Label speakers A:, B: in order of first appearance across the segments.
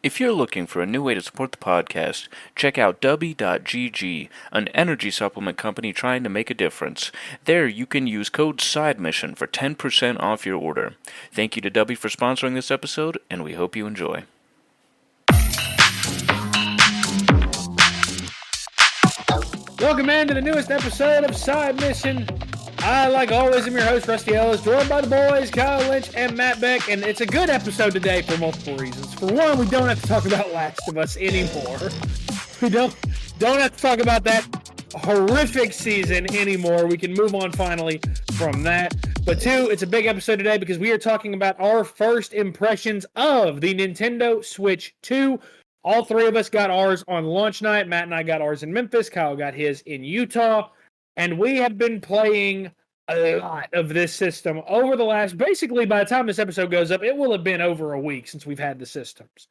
A: If you're looking for a new way to support the podcast, check out Dubby.gg, an energy supplement company trying to make a difference. There, you can use code SIDEMISSION for 10% off your order. Thank you to Dubby for sponsoring this episode, and we hope you enjoy.
B: Welcome in to the newest episode of Side Mission. I, like always, am your host, Rusty Ellis, joined by the boys, Kyle Lynch and Matt Beck, and it's a good episode today for multiple reasons. For one, we don't have to talk about Last of Us anymore. We don't have to talk about that horrific season anymore. We can move on finally from that. But two, it's a big episode today because we are talking about our first impressions of the Nintendo Switch 2. All three of us got ours on launch night. Matt and I got ours in Memphis. Kyle got his in Utah. And we have been playing a lot of this system over the last, basically by the time this episode goes up, it will have been over a week since we've had the systems.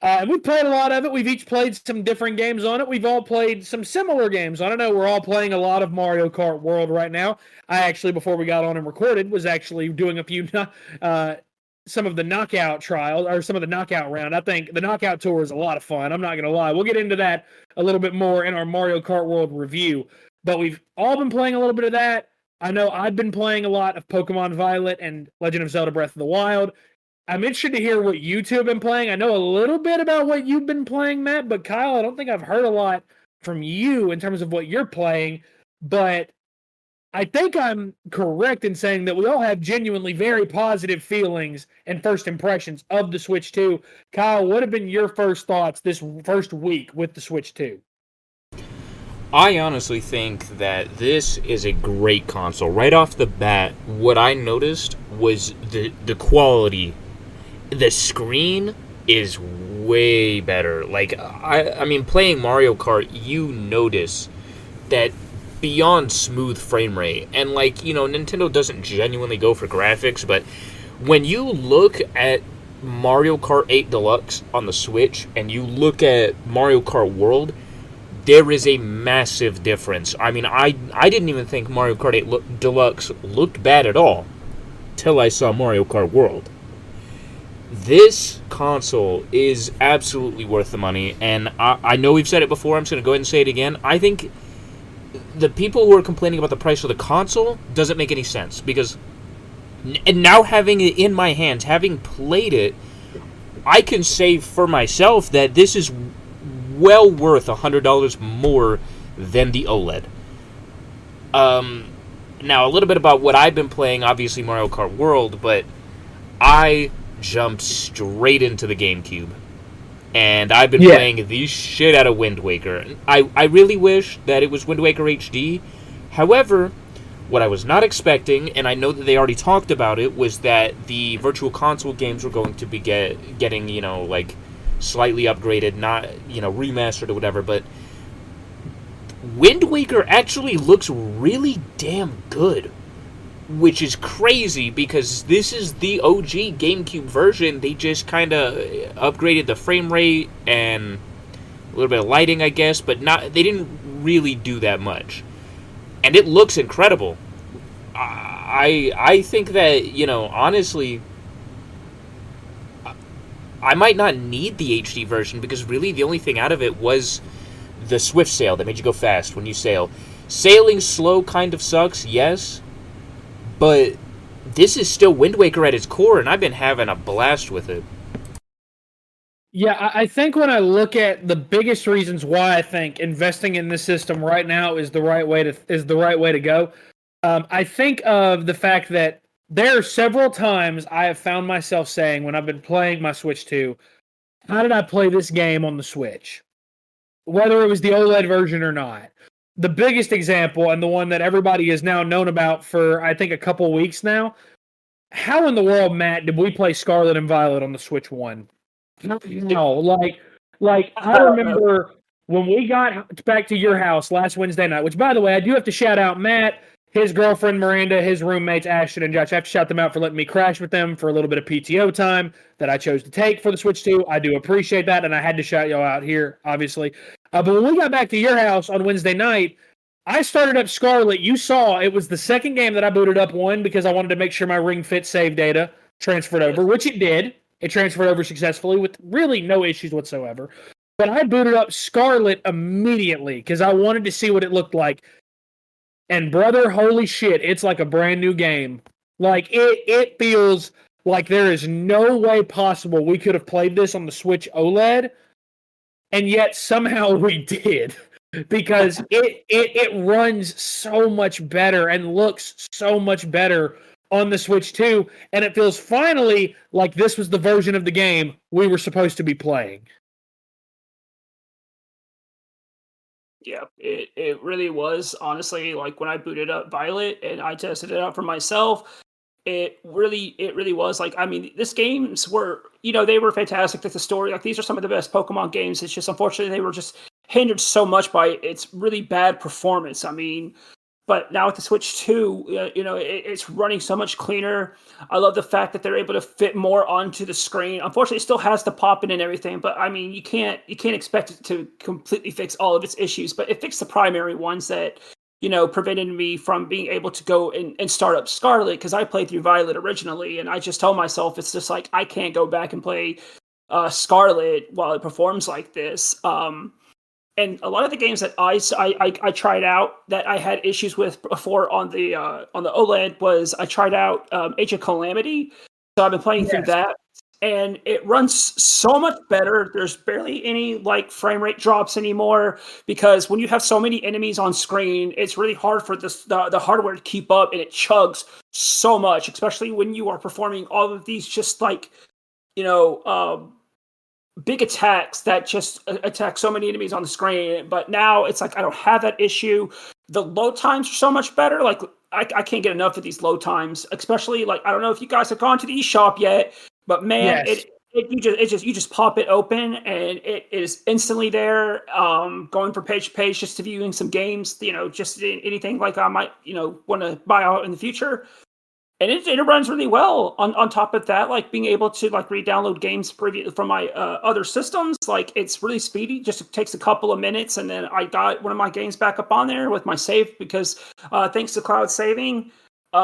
B: And we've played a lot of it. We've each played some different games on it. We've all played some similar games on it. I know we're all playing a lot of Mario Kart World right now. I actually, before we got on and recorded, was actually doing a few some of the knockout trials, or some of the knockout round. I think the knockout tour is a lot of fun. I'm not going to lie. We'll get into that a little bit more in our Mario Kart World review. But we've all been playing a little bit of that. I know I've been playing a lot of Pokemon Violet and Legend of Zelda Breath of the Wild. I'm interested to hear what you two have been playing. I know a little bit about what you've been playing, Matt, but Kyle, I don't think I've heard a lot from you in terms of what you're playing. But I think I'm correct in saying that we all have genuinely very positive feelings and first impressions of the Switch 2. Kyle, what have been your first thoughts this first week with the Switch 2?
C: I honestly think that this is a great console. Right off the bat, what I noticed was the quality. The screen is way better. Like, I mean, playing Mario Kart, you notice that beyond smooth frame rate. And, like, you know, Nintendo doesn't genuinely go for graphics, but when you look at Mario Kart 8 Deluxe on the Switch and you look at Mario Kart World, there is a massive difference. I mean, I didn't even think Mario Kart 8 Deluxe looked bad at all till I saw Mario Kart World. This console is absolutely worth the money, and I know we've said it before, I'm just going to go ahead and say it again. I think the people who are complaining about the price of the console doesn't make any sense, because now having it in my hands, having played it, I can say for myself that this is well worth $100 more than the OLED. Now, a little bit about what I've been playing, obviously Mario Kart World, but I jumped straight into the GameCube. And I've been playing the shit out of Wind Waker. I really wish that it was Wind Waker HD. However, what I was not expecting, and I know that they already talked about it, was that the Virtual Console games were going to be getting, you know, like, slightly upgraded, not, you know, remastered or whatever, but Wind Waker actually looks really damn good, which is crazy because this is the OG GameCube version. They just kind of upgraded the frame rate and a little bit of lighting, I guess, but they didn't really do that much. And it looks incredible. I think that, you know, honestly, I might not need the HD version because really the only thing out of it was the Swift Sail that made you go fast when you sail. Sailing slow kind of sucks, yes, but this is still Wind Waker at its core, and I've been having a blast with it.
B: Yeah, I think when I look at the biggest reasons why I think investing in this system right now is the right way to go, I think of the fact that there are several times I have found myself saying when I've been playing my Switch 2, how did I play this game on the Switch? Whether it was the OLED version or not. The biggest example, and the one that everybody has now known about for, I think, a couple weeks now, how in the world, Matt, did we play Scarlet and Violet on the Switch 1? No, like I remember when we got back to your house last Wednesday night, which, by the way, I do have to shout out Matt, his girlfriend Miranda, his roommates Ashton and Josh. I have to shout them out for letting me crash with them for a little bit of PTO time that I chose to take for the Switch 2. I do appreciate that, and I had to shout y'all out here, obviously. But when we got back to your house on Wednesday night, I started up Scarlet. You saw it was the second game that I booted up, one, because I wanted to make sure my Ring Fit save data transferred over, which it did. It transferred over successfully with really no issues whatsoever. But I booted up Scarlet immediately because I wanted to see what it looked like. And brother, holy shit, it's like a brand new game. Like it feels like there is no way possible we could have played this on the Switch OLED, and yet somehow we did. Because it runs so much better and looks so much better on the Switch 2, and it feels finally like this was the version of the game we were supposed to be playing.
D: Yeah, it really was. Honestly, like when I booted up Violet and I tested it out for myself, it really was like, I mean, these games were, they were fantastic. Like the story, like these are some of the best Pokemon games. It's just unfortunately they were just hindered so much by its really bad performance. I mean, but now with the Switch 2, it's running so much cleaner. I love the fact that they're able to fit more onto the screen. Unfortunately, it still has the pop-in and everything, but I mean, you can't expect it to completely fix all of its issues, but it fixed the primary ones that, prevented me from being able to go and start up Scarlet, because I played through Violet originally, and I just told myself, it's just like, I can't go back and play Scarlet while it performs like this. And a lot of the games that I tried out that I had issues with before on the OLED was I tried out Age of Calamity. So I've been playing through that, and it runs so much better. There's barely any like frame rate drops anymore, because when you have so many enemies on screen, it's really hard for the hardware to keep up, and it chugs so much, especially when you are performing all of these just like big attacks that just attack so many enemies on the screen. But now it's like I don't have that issue. The load times are so much better. Like I can't get enough of these load times, especially like, I don't know if you guys have gone to the eShop yet, but man,
B: yes.
D: you just pop it open and it is instantly there. Going from page to page, just to viewing some games, just anything like I might want to buy out in the future. And it runs really well. On top of that, like being able to like re-download games from my other systems, like it's really speedy. Just takes a couple of minutes, and then I got one of my games back up on there with my save, because thanks to cloud saving,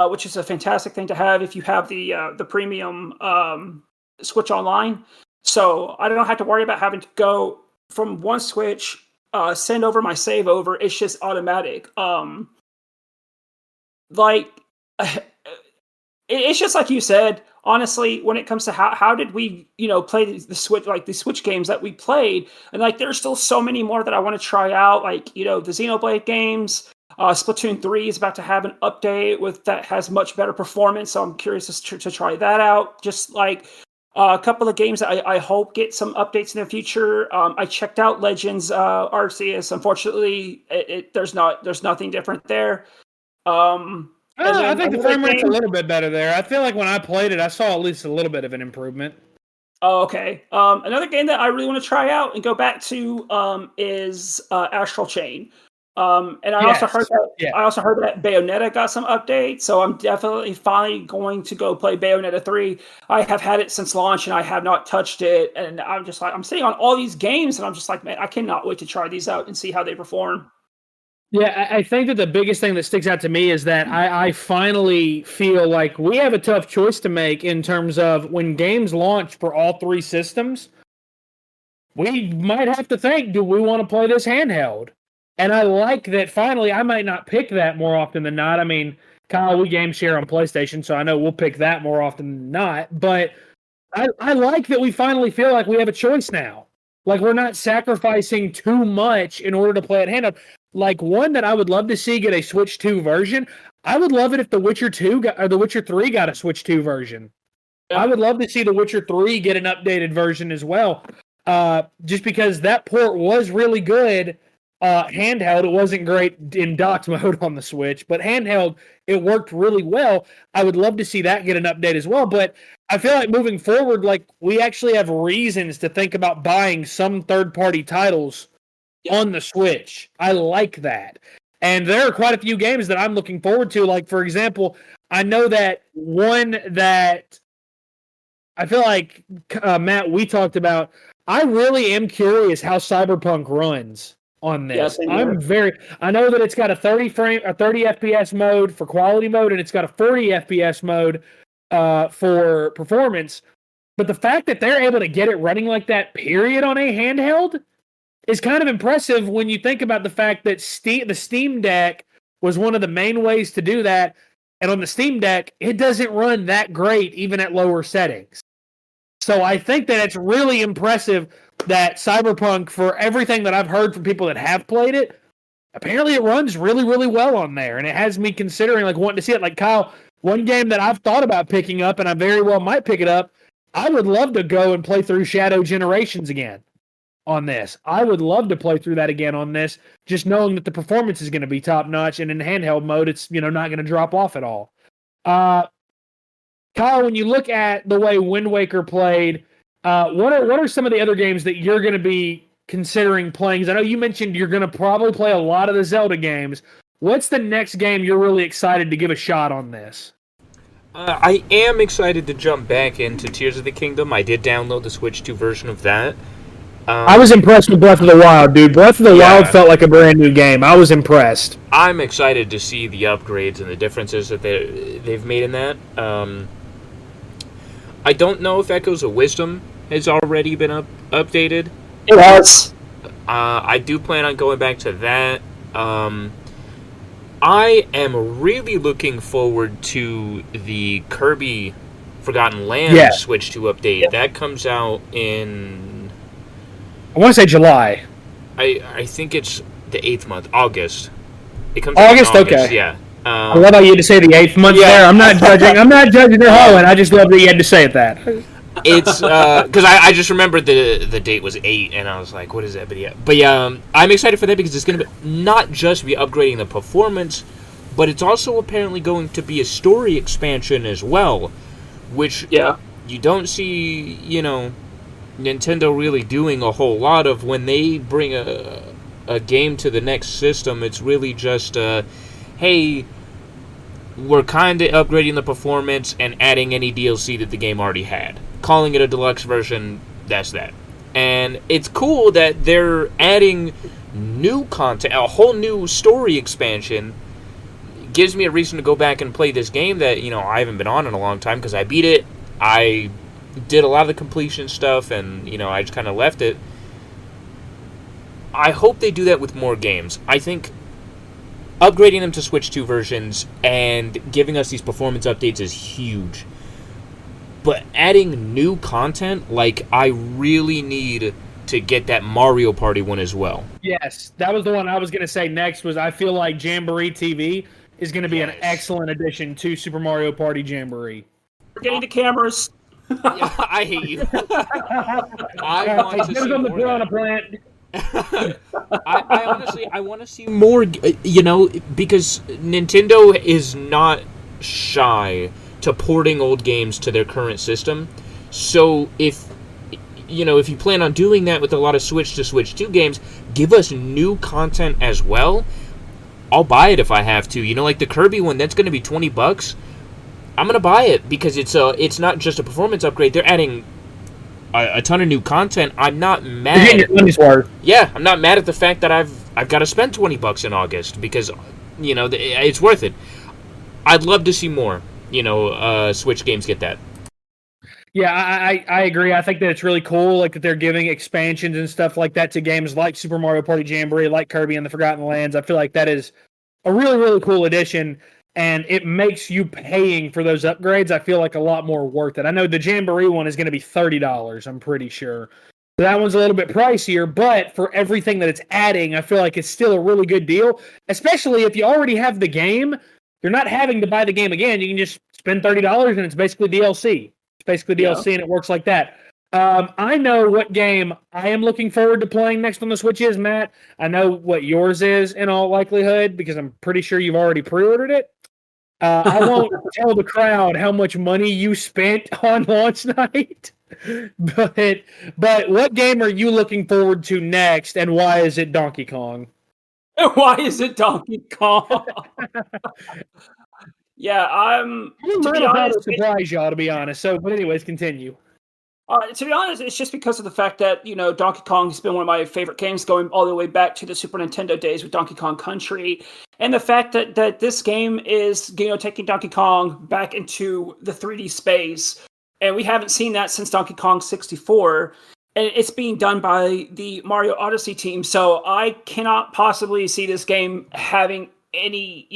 D: which is a fantastic thing to have if you have the premium Switch Online. So I don't have to worry about having to go from one Switch, send over my save over. It's just automatic. It's just like you said, honestly, when it comes to how did we, play the Switch, like the Switch games that we played, and like there's still so many more that I want to try out, like, the Xenoblade games. Splatoon 3 is about to have an update that has much better performance, so I'm curious to try that out. Just like a couple of games that I hope get some updates in the future. I checked out Legends Arceus. Unfortunately, there's nothing different there.
B: I think the frame rate's a little bit better there. I feel like when I played it, I saw at least a little bit of an improvement.
D: Oh, okay. Another game that I really want to try out and go back to is Astral Chain. And I also heard that Bayonetta got some updates, so I'm definitely finally going to go play Bayonetta 3. I have had it since launch and I have not touched it, and I'm just like, I'm sitting on all these games and I'm just like, man, I cannot wait to try these out and see how they perform.
B: Yeah, I think that the biggest thing that sticks out to me is that I finally feel like we have a tough choice to make in terms of when games launch for all three systems. We might have to think, do we want to play this handheld? And I like that finally I might not pick that more often than not. I mean, Kyle, we game share on PlayStation, so I know we'll pick that more often than not. But I like that we finally feel like we have a choice now. Like we're not sacrificing too much in order to play it handheld. Like one that I would love to see get a Switch 2 version. I would love it if The Witcher 2 or The Witcher 3 got a Switch 2 version. Yeah. I would love to see The Witcher 3 get an updated version as well. Just because that port was really good handheld. It wasn't great in docked mode on the Switch, but handheld, it worked really well. I would love to see that get an update as well. But I feel like moving forward, like we actually have reasons to think about buying some third-party titles on the Switch. I like that. And there are quite a few games that I'm looking forward to. Like, for example, I know that one that I feel like, Matt, we talked about, I really am curious how Cyberpunk runs on this.
D: Yes,
B: I know that it's got a 30 FPS mode for quality mode, and it's got a 40 FPS mode for performance. But the fact that they're able to get it running like that, period, on a handheld is kind of impressive when you think about the fact that the Steam Deck was one of the main ways to do that. And on the Steam Deck, it doesn't run that great even at lower settings. So I think that it's really impressive that Cyberpunk, for everything that I've heard from people that have played it, apparently it runs really, really well on there. And it has me considering wanting to see it. Like, Kyle, one game that I've thought about picking up, and I very well might pick it up, I would love to go and play through Shadow Generations again on this. I would love to play through that again on this, just knowing that the performance is going to be top notch, and in handheld mode, it's not going to drop off at all. Kyle, when you look at the way Wind Waker played, what are some of the other games that you're going to be considering playing? 'Cause I know you mentioned you're going to probably play a lot of the Zelda games. What's the next game you're really excited to give a shot on this?
C: I am excited to jump back into Tears of the Kingdom. I did download the Switch 2 version of that.
B: I was impressed with Breath of the Wild, dude. Breath of the Wild felt like a brand new game. I was impressed.
C: I'm excited to see the upgrades and the differences that they've made in that. I don't know if Echoes of Wisdom has already been updated.
D: It has.
C: I do plan on going back to that. I am really looking forward to the Kirby Forgotten Land Switch 2 update. Yeah. That comes out in...
B: I want to say July.
C: I think it's the 8th month, August. It comes
B: August,
C: out in August,
B: okay.
C: Yeah.
B: I love how you had to say the 8th month there. I'm not judging. I'm not judging your Holland. I just love that you had to say it that.
C: It's because I just remembered the date was 8, and I was like, what is that? But yeah, I'm excited for that because it's going to not just be upgrading the performance, but it's also apparently going to be a story expansion as well, which you don't see, Nintendo really doing a whole lot of. When they bring a game to the next system, it's really just, hey, we're kind of upgrading the performance and adding any DLC that the game already had. Calling it a deluxe version, that's that. And it's cool that they're adding new content, a whole new story expansion. Gives me a reason to go back and play this game that, I haven't been on in a long time because I beat it. I did a lot of the completion stuff and, I just kind of left it. I hope they do that with more games. I think upgrading them to Switch 2 versions and giving us these performance updates is huge. But adding new content, I really need to get that Mario Party one as well.
B: Yes, that was the one I was going to say next. I feel like Jamboree TV is going to be an excellent addition to Super Mario Party Jamboree.
D: We're getting the cameras.
C: I hate you. I want to see more of that. I want to see more, because Nintendo is not shy to porting old games to their current system. So if you plan on doing that with a lot of Switch to Switch 2 games, give us new content as well. I'll buy it if I have to. Like the Kirby one, that's going to be $20. I'm going to buy it because it's not just a performance upgrade. They're adding a ton of new content. I'm not mad.
B: You're getting your money's worth.
C: Yeah, I'm not mad at the fact that I've got to spend $20 in August because it's worth it. I'd love to see more. Switch games get that.
B: Yeah, I agree. I think that it's really cool, that they're giving expansions and stuff like that to games like Super Mario Party Jamboree, like Kirby and the Forgotten Lands. I feel like that is a really, really cool addition, and it makes you paying for those upgrades, I feel like, a lot more worth it. I know the Jamboree one is going to be $30, I'm pretty sure. So that one's a little bit pricier, but for everything that it's adding, I feel like it's still a really good deal, especially if you already have the game. You're not having to buy the game again. You can just spend $30 and it's basically DLC. It's basically DLC and it works like that. I know what game I am looking forward to playing next on the Switch is, Matt. I know what yours is in all likelihood because I'm pretty sure you've already pre-ordered it. I won't tell the crowd how much money you spent on launch night, but what game are you looking forward to next, and why is it Donkey Kong?
D: Why is it Donkey Kong? I'm.
B: To be honest, surprise y'all. To be honest, but anyways, continue.
D: To be honest, it's just because of the fact that Donkey Kong has been one of my favorite games, going all the way back to the Super Nintendo days with Donkey Kong Country, and the fact that this game is taking Donkey Kong back into the 3D space and we haven't seen that since Donkey Kong 64. And it's being done by the Mario Odyssey team, so I cannot possibly see this game having any,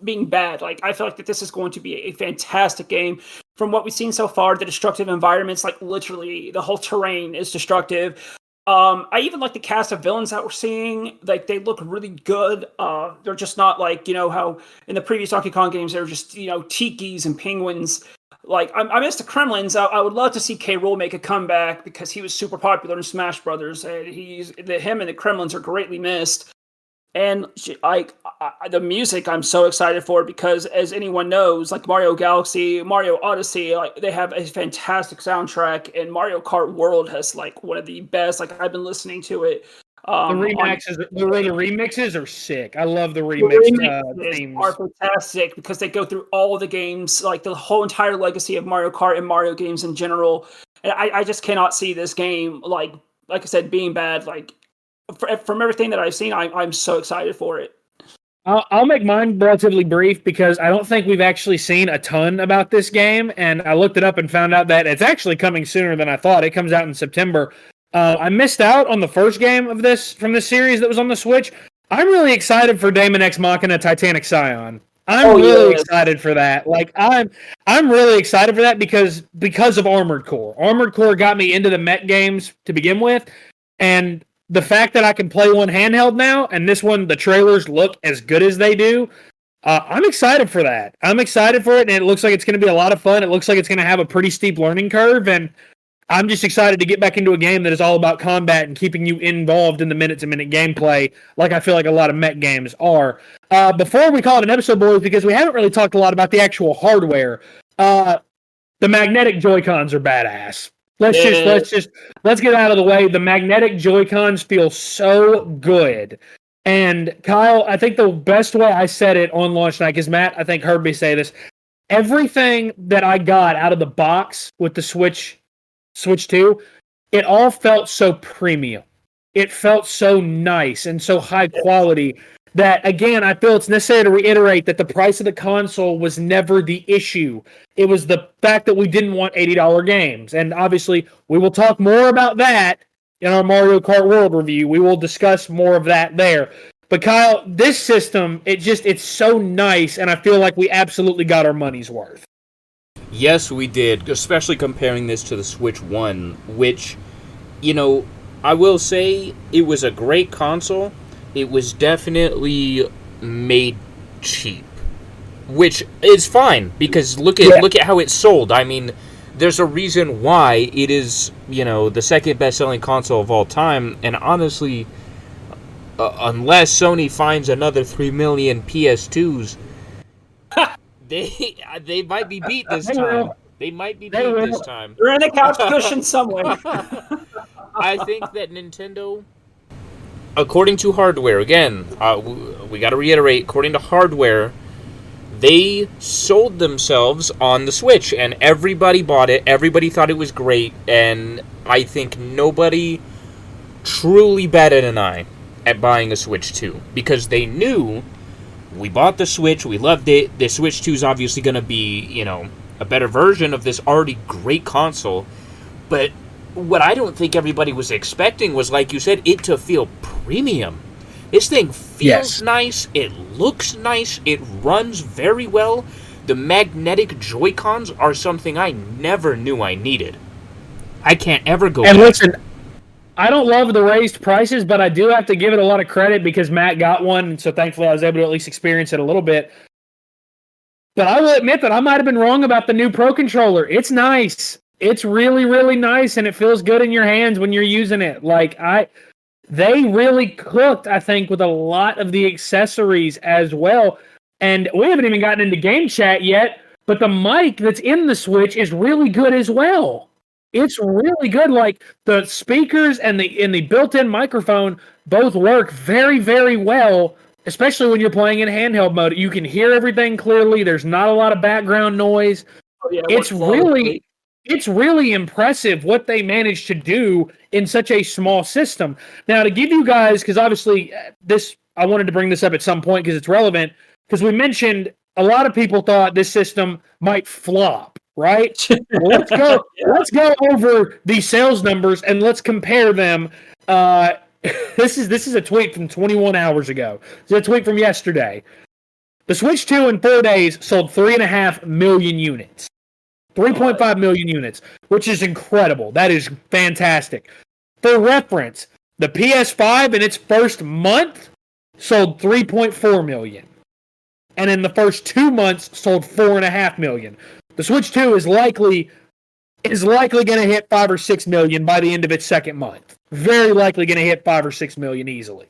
D: being bad. Like, I feel like that this is going to be a fantastic game. From what we've seen so far, the destructive environments, like literally the whole terrain is destructive. I even like the cast of villains that we're seeing. Like, they look really good. They're just not like, how in the previous Donkey Kong games, they were just, tikis and penguins. Like, I miss the Kremlins. I would love to see K. Rool make a comeback because he was super popular in Smash Brothers, and him and the Kremlins are greatly missed. And the music, I'm so excited for, because as anyone knows, like Mario Galaxy, Mario Odyssey, like they have a fantastic soundtrack, and Mario Kart World has like one of the best. Like, I've been listening to it.
B: The remixes are sick. I love the remix themes.
D: Are fantastic because they go through all the games, like the whole entire legacy of Mario Kart and Mario games in general. And I just cannot see this game, like I said, being bad. Like, from everything that I've seen, I'm so excited for it.
B: I'll make mine relatively brief because I don't think we've actually seen a ton about this game, and I looked it up and found out that it's actually coming sooner than I thought. It comes out in September. I missed out on the first game of this from this series that was on the Switch. I'm really excited for Daemon X Machina Titanic Scion. I'm really excited for that. Like, I'm really excited for that because of Armored Core. Armored Core got me into the Met games to begin with, and the fact that I can play one handheld now, and this one, the trailers look as good as they do, I'm excited for that. I'm excited for it, and it looks like it's going to be a lot of fun. It looks like it's going to have a pretty steep learning curve, and I'm just excited to get back into a game that is all about combat and keeping you involved in the minute-to-minute gameplay, like I feel like a lot of Met games are. Before we call it an episode, boys, because we haven't really talked a lot about the actual hardware, the magnetic Joy-Cons are badass. Let's get out of the way. The magnetic Joy-Cons feel so good. And Kyle, I think the best way I said it on launch night, because Matt, I think, heard me say this, everything that I got out of the box with the Switch 2, it all felt so premium. It felt so nice and so high quality that, again, I feel it's necessary to reiterate that the price of the console was never the issue. It was the fact that we didn't want $80 games. And obviously, we will talk more about that in our Mario Kart World review. We will discuss more of that there. But Kyle, this system, it's so nice, and I feel like we absolutely got our money's worth.
C: Yes, we did, especially comparing this to the Switch 1, which, I will say it was a great console. It was definitely made cheap, which is fine, because look at how it sold. I mean, there's a reason why it is, the second best-selling console of all time, and honestly, unless Sony finds another 3 million PS2s, They might be beat this time. They might be beat this time.
D: They're in a couch cushion somewhere.
C: I think that Nintendo, according to hardware, again, we got to reiterate, according to hardware, they sold themselves on the Switch, and everybody bought it. Everybody thought it was great, and I think nobody truly batted an eye at buying a Switch 2, because they knew, we bought the Switch, we loved it, the Switch 2 is obviously going to be, a better version of this already great console, but what I don't think everybody was expecting was, like you said, it to feel premium. This thing feels nice, it looks nice, it runs very well. The magnetic Joy-Cons are something I never knew I needed. I can't ever go
B: and
C: back.
B: Listen, I don't love the raised prices, but I do have to give it a lot of credit because Matt got one, and so thankfully I was able to at least experience it a little bit. But I will admit that I might have been wrong about the new Pro Controller. It's nice. It's really, really nice, and it feels good in your hands when you're using it. They really cooked, I think, with a lot of the accessories as well. And we haven't even gotten into game chat yet, but the mic that's in the Switch is really good as well. It's really good. Like, the speakers and the built-in microphone both work very, very well, especially when you're playing in handheld mode. You can hear everything clearly. There's not a lot of background noise. It's really impressive what they managed to do in such a small system. Now, to give you guys, because obviously I wanted to bring this up at some point because it's relevant, because we mentioned a lot of people thought this system might flop. right? Well, let's go over these sales numbers and let's compare them. This is a tweet from 21 hours ago. This is a tweet from yesterday. The Switch 2 in 4 days sold 3.5 million units. 3.5 million units, which is incredible. That is fantastic. For reference, the PS5 in its first month sold 3.4 million. And in the first 2 months sold 4.5 million. The Switch 2 is likely going to hit 5 or 6 million by the end of its second month. Very likely going to hit 5 or 6 million easily.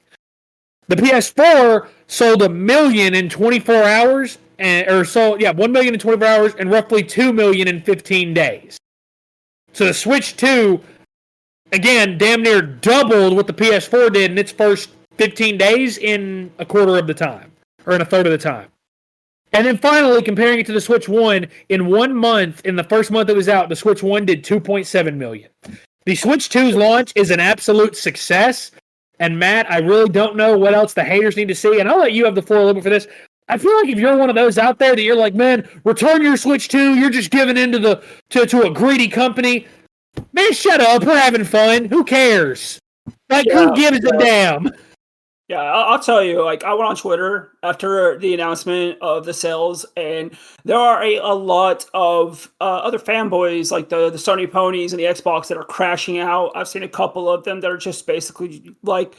B: The PS4 sold 1 million in 24 hours, 1 million in 24 hours, and roughly 2 million in 15 days. So the Switch 2, again, damn near doubled what the PS4 did in its first 15 days in a quarter of the time, or in a third of the time. And then finally, comparing it to the Switch 1, in 1 month, in the first month it was out, the Switch 1 did 2.7 million. The Switch 2's launch is an absolute success. And Matt, I really don't know what else the haters need to see. And I'll let you have the floor a little bit for this. I feel like if you're one of those out there that you're like, man, return your Switch 2, you're just giving in to a greedy company. Man, shut up. We're having fun. Who cares? Like, who gives a damn?
D: Yeah, I'll tell you, like, I went on Twitter after the announcement of the sales, and there are a lot of other fanboys, like the Sony ponies and the Xbox, that are crashing out. I've seen a couple of them that are just basically like,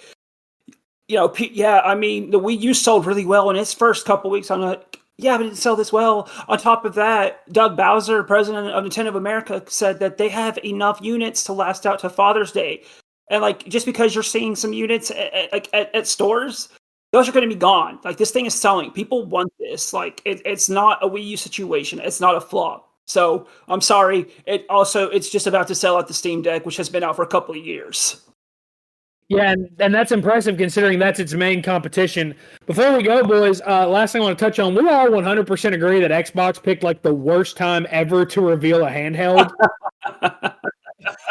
D: I mean, the Wii U sold really well in its first couple weeks. I'm like, yeah, but it didn't sell this well. On top of that, Doug Bowser, president of Nintendo of America, said that they have enough units to last out to Father's Day. And, like, just because you're seeing some units at stores, those are going to be gone. Like, this thing is selling. People want this. Like, it's not a Wii U situation. It's not a flop. So, I'm sorry. It's just about to sell out the Steam Deck, which has been out for a couple of years.
B: Yeah, and that's impressive considering that's its main competition. Before we go, boys, last thing I want to touch on, we all 100% agree that Xbox picked, like, the worst time ever to reveal a handheld.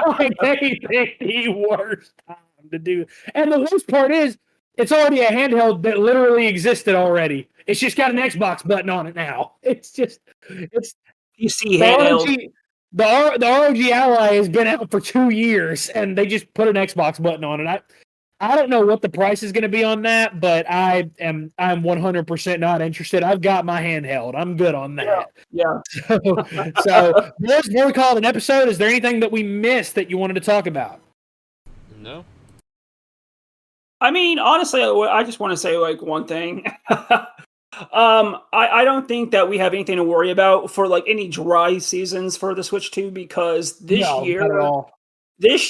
B: Like, they picked the worst time to do. And the worst part is, it's already a handheld that literally existed already. It's just got an Xbox button on it now. It's
D: PC handheld.
B: The ROG Ally has been out for 2 years, and they just put an Xbox button on it. I don't know what the price is going to be on that, but I'm 100% not interested. I've got my handheld. I'm good on that.
D: Yeah.
B: So before we call it an episode, is there anything that we missed that you wanted to talk about?
C: No.
D: I mean, honestly, I just want to say, like, one thing. I don't think that we have anything to worry about for, like, any dry seasons for the Switch 2, because this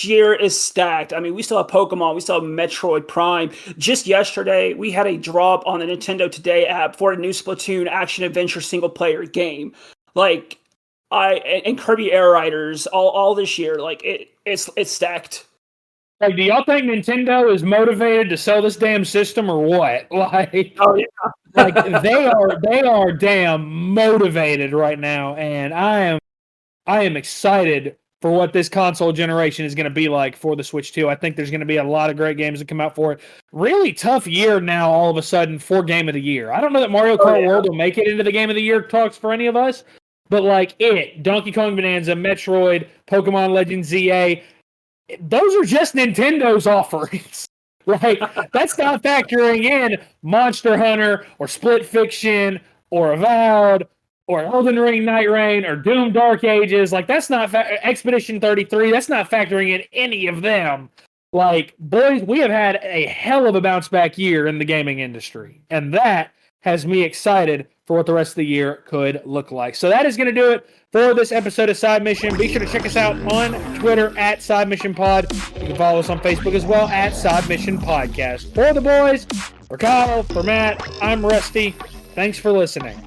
D: year is stacked. I mean, we still have Pokemon, we still have Metroid Prime. Just yesterday, we had a drop on the Nintendo Today app for a new Splatoon action-adventure single-player game. Like, and Kirby Air Riders all this year. Like, it's stacked.
B: Like, do y'all think Nintendo is motivated to sell this damn system or what? Like,
D: oh yeah,
B: like they are damn motivated right now, and I am excited for what this console generation is going to be like for the Switch 2. I think there's going to be a lot of great games that come out for it. Really tough year now, all of a sudden, for Game of the Year. I don't know that Mario Kart World will make it into the Game of the Year talks for any of us, but like Donkey Kong Bonanza, Metroid, Pokemon Legends ZA, those are just Nintendo's offerings. Like, that's not factoring in Monster Hunter or Split Fiction or Avowed or Elden Ring Night Rain or Doom Dark Ages. Like, that's not Expedition 33. That's not factoring in any of them. Like, boys, we have had a hell of a bounce back year in the gaming industry. And that has me excited for what the rest of the year could look like. So that is going to do it for this episode of Side Mission. Be sure to check us out on Twitter at Side Mission Pod. You can follow us on Facebook as well at Side Mission Podcast. For the boys, for Kyle, for Matt, I'm Rusty. Thanks for listening.